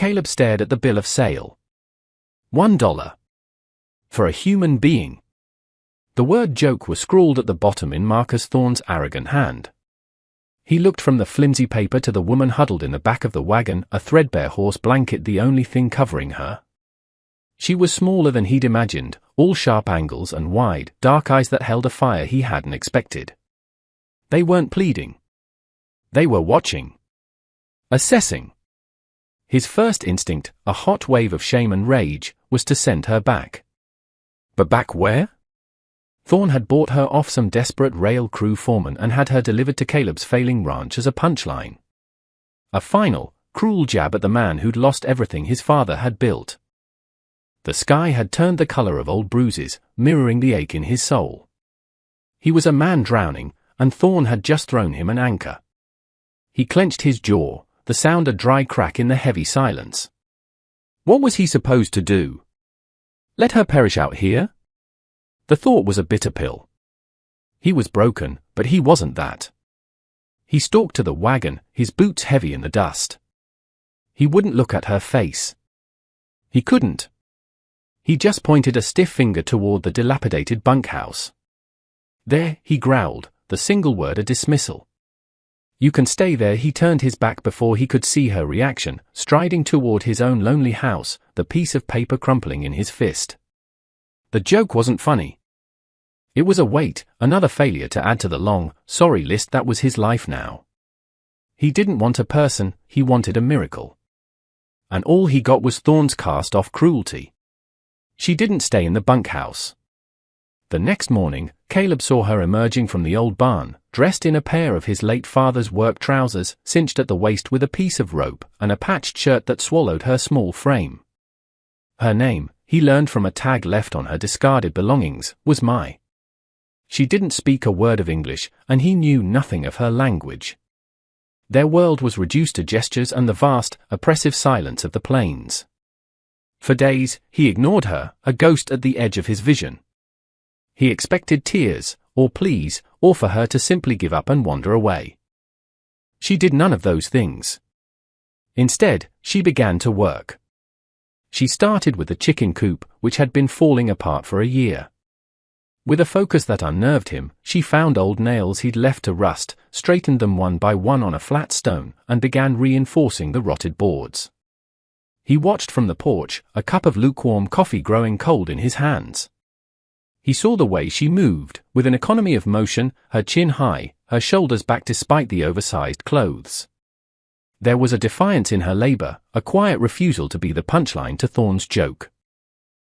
Caleb stared at the bill of sale. $1. For a human being. The word joke was scrawled at the bottom in Marcus Thorne's arrogant hand. He looked from the flimsy paper to the woman huddled in the back of the wagon, a threadbare horse blanket the only thing covering her. She was smaller than he'd imagined, all sharp angles and wide, dark eyes that held a fire he hadn't expected. They weren't pleading. They were watching. Assessing. His first instinct, a hot wave of shame and rage, was to send her back. But back where? Thorne had bought her off some desperate rail crew foreman and had her delivered to Caleb's failing ranch as a punchline. A final, cruel jab at the man who'd lost everything his father had built. The sky had turned the color of old bruises, mirroring the ache in his soul. He was a man drowning, and Thorne had just thrown him an anchor. He clenched his jaw, the sound a dry crack in the heavy silence. What was he supposed to do? Let her perish out here? The thought was a bitter pill. He was broken, but he wasn't that. He stalked to the wagon, his boots heavy in the dust. He wouldn't look at her face. He couldn't. He just pointed a stiff finger toward the dilapidated bunkhouse. There, he growled, the single word a dismissal. You can stay there. He turned his back before he could see her reaction, striding toward his own lonely house, the piece of paper crumpling in his fist. The joke wasn't funny. It was a weight, another failure to add to the long, sorry list that was his life now. He didn't want a person, he wanted a miracle. And all he got was Thorne's cast-off cruelty. She didn't stay in the bunkhouse. The next morning, Caleb saw her emerging from the old barn, dressed in a pair of his late father's work trousers, cinched at the waist with a piece of rope, and a patched shirt that swallowed her small frame. Her name, he learned from a tag left on her discarded belongings, was Mai. She didn't speak a word of English, and he knew nothing of her language. Their world was reduced to gestures and the vast, oppressive silence of the plains. For days, he ignored her, a ghost at the edge of his vision. He expected tears, or pleas, or for her to simply give up and wander away. She did none of those things. Instead, she began to work. She started with the chicken coop, which had been falling apart for a year. With a focus that unnerved him, she found old nails he'd left to rust, straightened them one by one on a flat stone, and began reinforcing the rotted boards. He watched from the porch, a cup of lukewarm coffee growing cold in his hands. He saw the way she moved, with an economy of motion, her chin high, her shoulders back despite the oversized clothes. There was a defiance in her labor, a quiet refusal to be the punchline to Thorne's joke.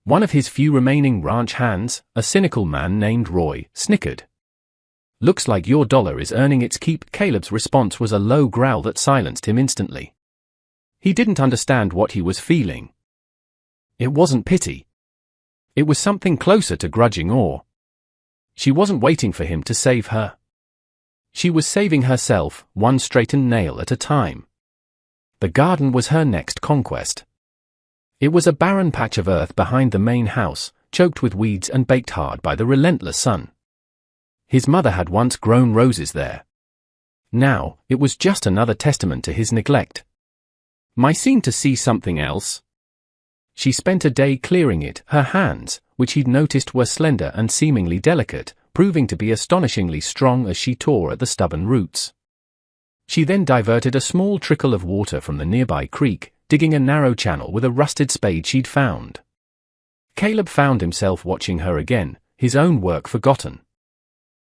One of his few remaining ranch hands, a cynical man named Roy, snickered. Looks like your dollar is earning its keep. Caleb's response was a low growl that silenced him instantly. He didn't understand what he was feeling. It wasn't pity. It was something closer to grudging awe. She wasn't waiting for him to save her. She was saving herself, one straightened nail at a time. The garden was her next conquest. It was a barren patch of earth behind the main house, choked with weeds and baked hard by the relentless sun. His mother had once grown roses there. Now, it was just another testament to his neglect. Mai seemed to see something else. She spent a day clearing it, her hands, which he'd noticed were slender and seemingly delicate, proving to be astonishingly strong as she tore at the stubborn roots. She then diverted a small trickle of water from the nearby creek, digging a narrow channel with a rusted spade she'd found. Caleb found himself watching her again, his own work forgotten.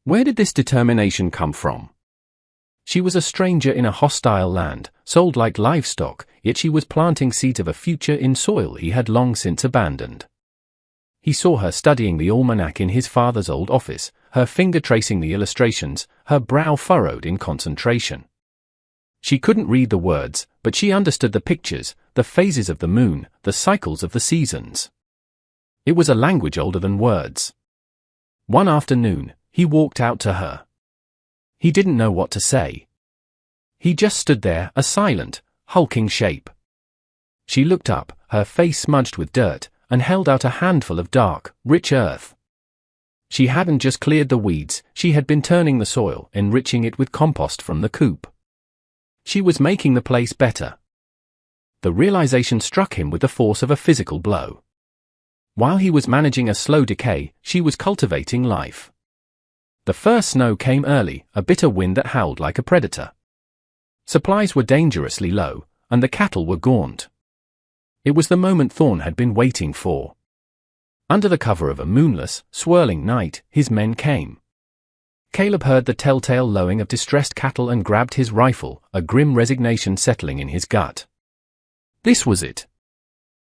Where did this determination come from? She was a stranger in a hostile land, sold like livestock, yet she was planting seeds of a future in soil he had long since abandoned. He saw her studying the almanac in his father's old office, her finger tracing the illustrations, her brow furrowed in concentration. She couldn't read the words, but she understood the pictures, the phases of the moon, the cycles of the seasons. It was a language older than words. One afternoon, he walked out to her. He didn't know what to say. He just stood there, a silent, hulking shape. She looked up, her face smudged with dirt, and held out a handful of dark, rich earth. She hadn't just cleared the weeds, she had been turning the soil, enriching it with compost from the coop. She was making the place better. The realization struck him with the force of a physical blow. While he was managing a slow decay, she was cultivating life. The first snow came early, a bitter wind that howled like a predator. Supplies were dangerously low, and the cattle were gaunt. It was the moment Thorn had been waiting for. Under the cover of a moonless, swirling night, his men came. Caleb heard the telltale lowing of distressed cattle and grabbed his rifle, a grim resignation settling in his gut. This was it.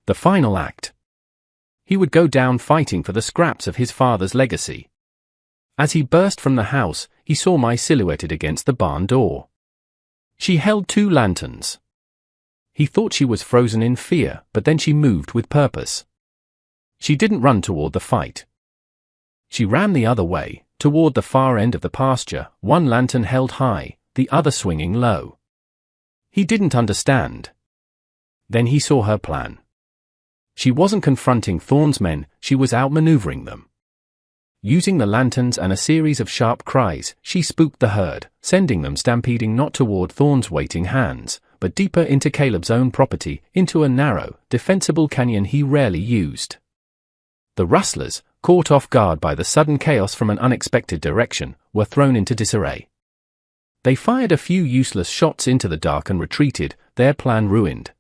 The final act. He would go down fighting for the scraps of his father's legacy. As he burst from the house, he saw Mai silhouetted against the barn door. She held 2 lanterns. He thought she was frozen in fear, but then she moved with purpose. She didn't run toward the fight. She ran the other way, toward the far end of the pasture, one lantern held high, the other swinging low. He didn't understand. Then he saw her plan. She wasn't confronting Thorn's men, she was outmaneuvering them. Using the lanterns and a series of sharp cries, she spooked the herd, sending them stampeding not toward Thorn's waiting hands, but deeper into Caleb's own property, into a narrow, defensible canyon he rarely used. The rustlers, caught off guard by the sudden chaos from an unexpected direction, were thrown into disarray. They fired a few useless shots into the dark and retreated, their plan ruined.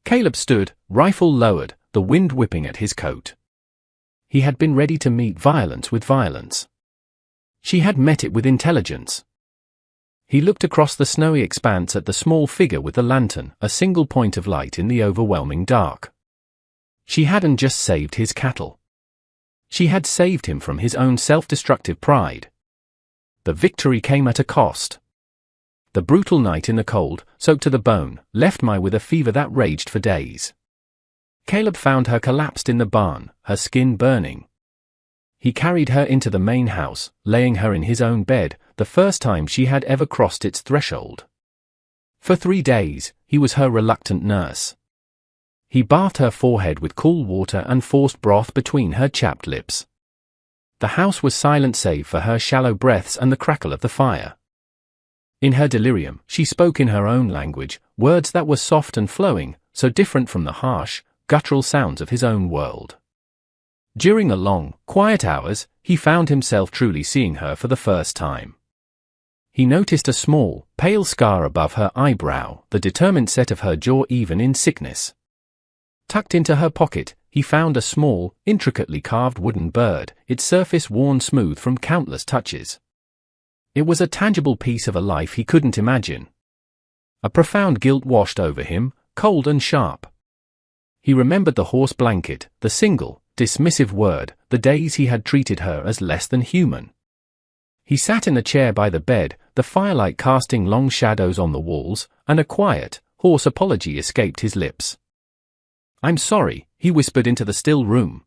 Caleb stood, rifle lowered, the wind whipping at his coat. He had been ready to meet violence with violence. She had met it with intelligence. He looked across the snowy expanse at the small figure with the lantern, a single point of light in the overwhelming dark. She hadn't just saved his cattle. She had saved him from his own self-destructive pride. The victory came at a cost. The brutal night in the cold, soaked to the bone, left Mai with a fever that raged for days. Caleb found her collapsed in the barn, her skin burning. He carried her into the main house, laying her in his own bed, the first time she had ever crossed its threshold. For 3 days, he was her reluctant nurse. He bathed her forehead with cool water and forced broth between her chapped lips. The house was silent save for her shallow breaths and the crackle of the fire. In her delirium, she spoke in her own language, words that were soft and flowing, so different from the harsh, guttural sounds of his own world. During the long, quiet hours, he found himself truly seeing her for the first time. He noticed a small, pale scar above her eyebrow, the determined set of her jaw even in sickness. Tucked into her pocket, he found a small, intricately carved wooden bird, its surface worn smooth from countless touches. It was a tangible piece of a life he couldn't imagine. A profound guilt washed over him, cold and sharp. He remembered the horse blanket, the single, dismissive word, the days he had treated her as less than human. He sat in the chair by the bed, the firelight casting long shadows on the walls, and a quiet, hoarse apology escaped his lips. "I'm sorry," he whispered into the still room.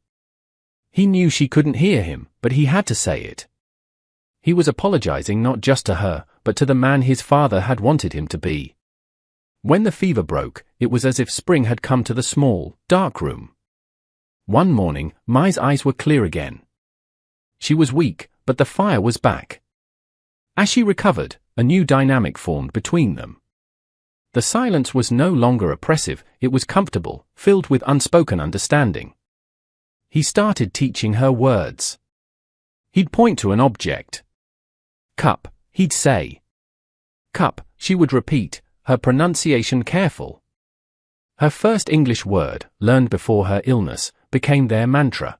He knew she couldn't hear him, but he had to say it. He was apologizing not just to her, but to the man his father had wanted him to be. When the fever broke, it was as if spring had come to the small, dark room. One morning, Mai's eyes were clear again. She was weak, but the fire was back. As she recovered, a new dynamic formed between them. The silence was no longer oppressive, it was comfortable, filled with unspoken understanding. He started teaching her words. He'd point to an object. "Cup," he'd say. "Cup," she would repeat, her pronunciation careful. Her first English word, learned before her illness, became their mantra.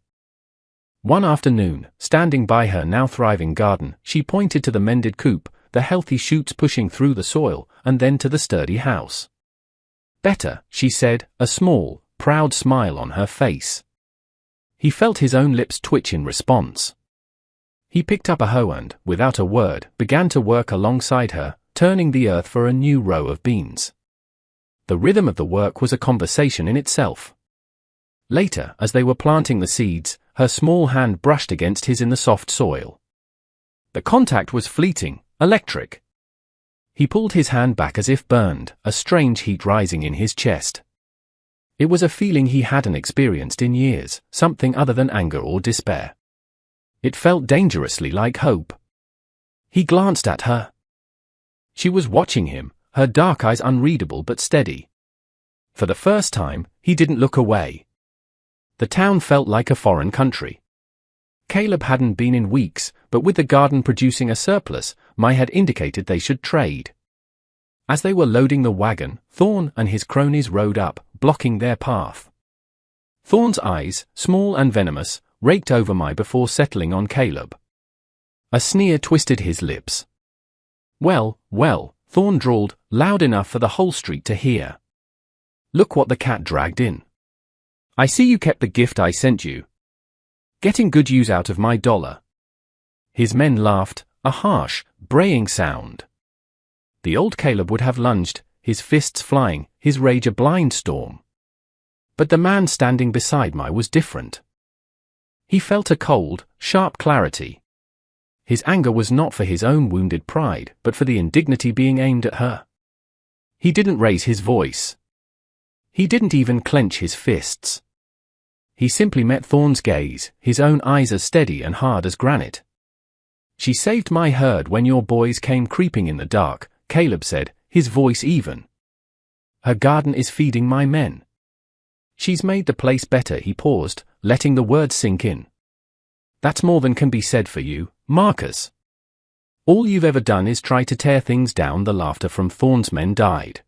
One afternoon, standing by her now thriving garden, she pointed to the mended coop, the healthy shoots pushing through the soil, and then to the sturdy house. "Better," she said, a small, proud smile on her face. He felt his own lips twitch in response. He picked up a hoe and, without a word, began to work alongside her, turning the earth for a new row of beans. The rhythm of the work was a conversation in itself. Later, as they were planting the seeds, her small hand brushed against his in the soft soil. The contact was fleeting, electric. He pulled his hand back as if burned, a strange heat rising in his chest. It was a feeling he hadn't experienced in years, something other than anger or despair. It felt dangerously like hope. He glanced at her. She was watching him, her dark eyes unreadable but steady. For the first time, he didn't look away. The town felt like a foreign country. Caleb hadn't been in weeks, but with the garden producing a surplus, Mai had indicated they should trade. As they were loading the wagon, Thorn and his cronies rode up, blocking their path. Thorn's eyes, small and venomous, raked over Mai before settling on Caleb. A sneer twisted his lips. Well, Thorn drawled, loud enough for the whole street to hear. Look what the cat dragged in. I see you kept the gift I sent you. Getting good use out of my dollar. His men laughed, a harsh, braying sound. The old Caleb would have lunged, his fists flying, his rage a blind storm. But the man standing beside Mai was different. He felt a cold, sharp clarity. His anger was not for his own wounded pride, but for the indignity being aimed at her. He didn't raise his voice. He didn't even clench his fists. He simply met Thorn's gaze, his own eyes as steady and hard as granite. She saved my herd when your boys came creeping in the dark, Caleb said, his voice even. Her garden is feeding my men. She's made the place better. He paused, letting the words sink in. That's more than can be said for you, Marcus. All you've ever done is try to tear things down. The laughter from Thorn's men died.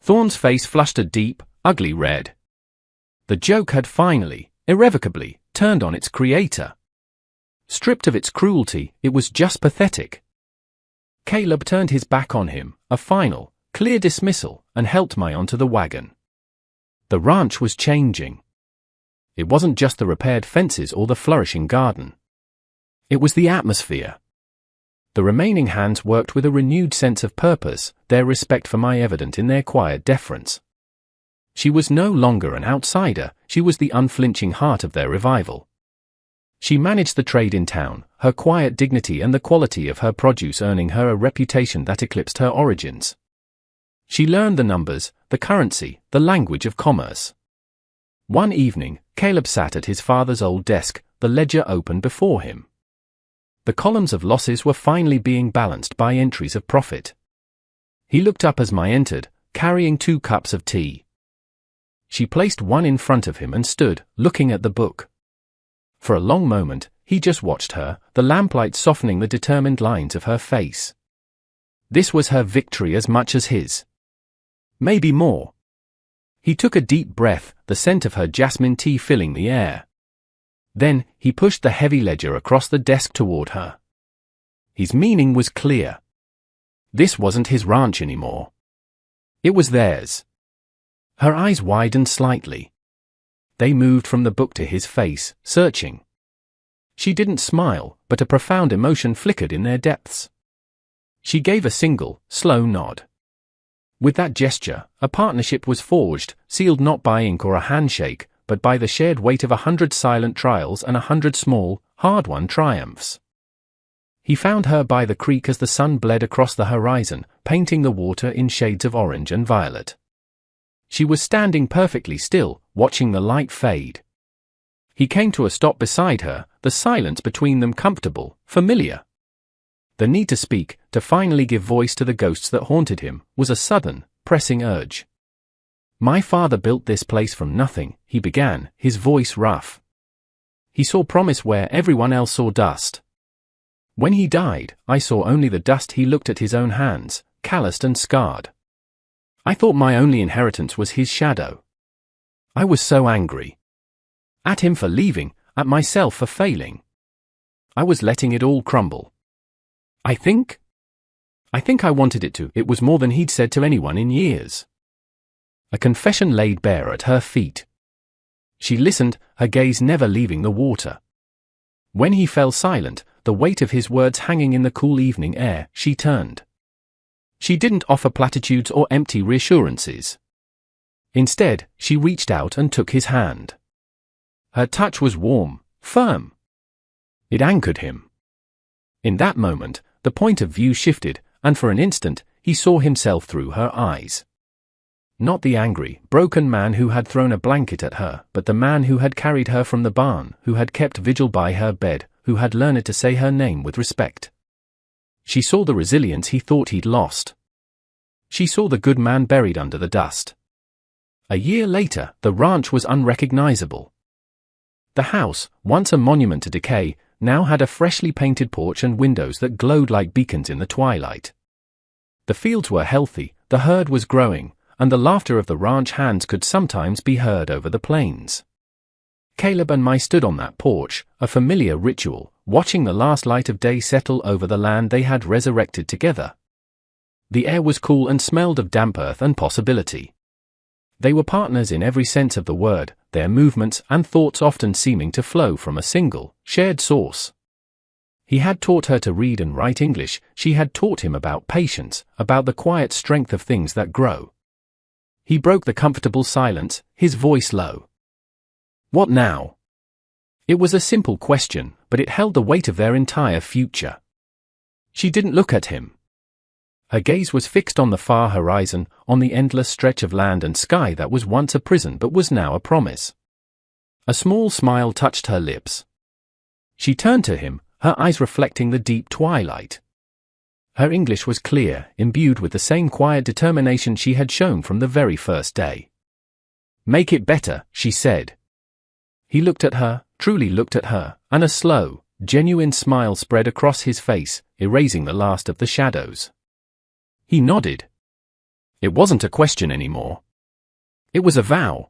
Thorn's face flushed a deep, ugly red. The joke had finally, irrevocably, turned on its creator. Stripped of its cruelty, it was just pathetic. Caleb turned his back on him, a final, clear dismissal, and helped Mai onto the wagon. The ranch was changing. It wasn't just the repaired fences or the flourishing garden. It was the atmosphere. The remaining hands worked with a renewed sense of purpose, their respect for Mai evident in their quiet deference. She was no longer an outsider, she was the unflinching heart of their revival. She managed the trade in town, her quiet dignity and the quality of her produce earning her a reputation that eclipsed her origins. She learned the numbers, the currency, the language of commerce. One evening, Caleb sat at his father's old desk, the ledger open before him. The columns of losses were finally being balanced by entries of profit. He looked up as Mai entered, carrying 2 cups of tea. She placed one in front of him and stood, looking at the book. For a long moment, he just watched her, the lamplight softening the determined lines of her face. This was her victory as much as his. Maybe more. He took a deep breath, the scent of her jasmine tea filling the air. Then, he pushed the heavy ledger across the desk toward her. His meaning was clear. This wasn't his ranch anymore. It was theirs. Her eyes widened slightly. They moved from the book to his face, searching. She didn't smile, but a profound emotion flickered in their depths. She gave a single, slow nod. With that gesture, a partnership was forged, sealed not by ink or a handshake, but by the shared weight of 100 silent trials and 100 small, hard-won triumphs. He found her by the creek as the sun bled across the horizon, painting the water in shades of orange and violet. She was standing perfectly still, watching the light fade. He came to a stop beside her, the silence between them comfortable, familiar. The need to speak, to finally give voice to the ghosts that haunted him, was a sudden, pressing urge. My father built this place from nothing, he began, his voice rough. He saw promise where everyone else saw dust. When he died, I saw only the dust. He looked at his own hands, calloused and scarred. I thought my only inheritance was his shadow. I was so angry. At him for leaving, at myself for failing. I was letting it all crumble. I think I wanted it to. It was more than he'd said to anyone in years. A confession laid bare at her feet. She listened, her gaze never leaving the water. When he fell silent, the weight of his words hanging in the cool evening air, she turned. She didn't offer platitudes or empty reassurances. Instead, she reached out and took his hand. Her touch was warm, firm. It anchored him. In that moment, the point of view shifted, and for an instant, he saw himself through her eyes. Not the angry, broken man who had thrown a blanket at her, but the man who had carried her from the barn, who had kept vigil by her bed, who had learned to say her name with respect. She saw the resilience he thought he'd lost. She saw the good man buried under the dust. A year later, the ranch was unrecognizable. The house, once a monument to decay, now had a freshly painted porch and windows that glowed like beacons in the twilight. The fields were healthy, the herd was growing, and the laughter of the ranch hands could sometimes be heard over the plains. Caleb and I stood on that porch, a familiar ritual, watching the last light of day settle over the land they had resurrected together. The air was cool and smelled of damp earth and possibility. They were partners in every sense of the word, their movements and thoughts often seeming to flow from a single, shared source. He had taught her to read and write English, she had taught him about patience, about the quiet strength of things that grow. He broke the comfortable silence, his voice low. What now? It was a simple question, but it held the weight of their entire future. She didn't look at him. Her gaze was fixed on the far horizon, on the endless stretch of land and sky that was once a prison but was now a promise. A small smile touched her lips. She turned to him, her eyes reflecting the deep twilight. Her English was clear, imbued with the same quiet determination she had shown from the very first day. "Make it better," she said. He looked at her, truly looked at her, and a slow, genuine smile spread across his face, erasing the last of the shadows. He nodded. It wasn't a question anymore. It was a vow.